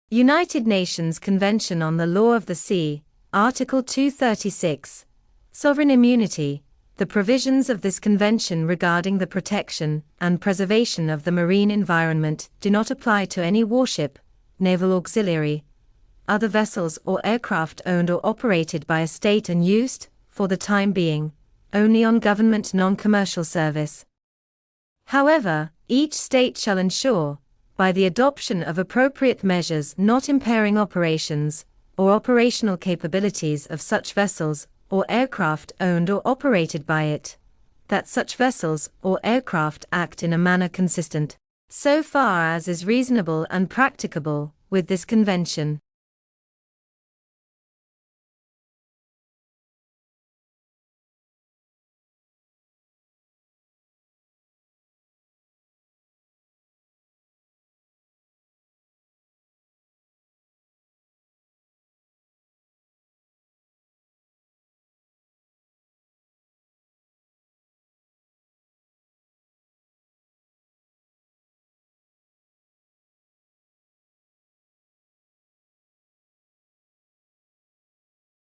United Nations Convention on the Law of the Sea, Article 236. Sovereign immunity. The provisions of this convention regarding the protection and preservation of the marine environment do not apply to any warship, naval auxiliary, other vessels or aircraft owned or operated by a state and used, for the time being, only on government non-commercial service. However, each state shall ensure, by the adoption of appropriate measures not impairing operations or operational capabilities of such vessels or aircraft owned or operated by it, that such vessels or aircraft act in a manner consistent, so far as is reasonable and practicable, with this convention.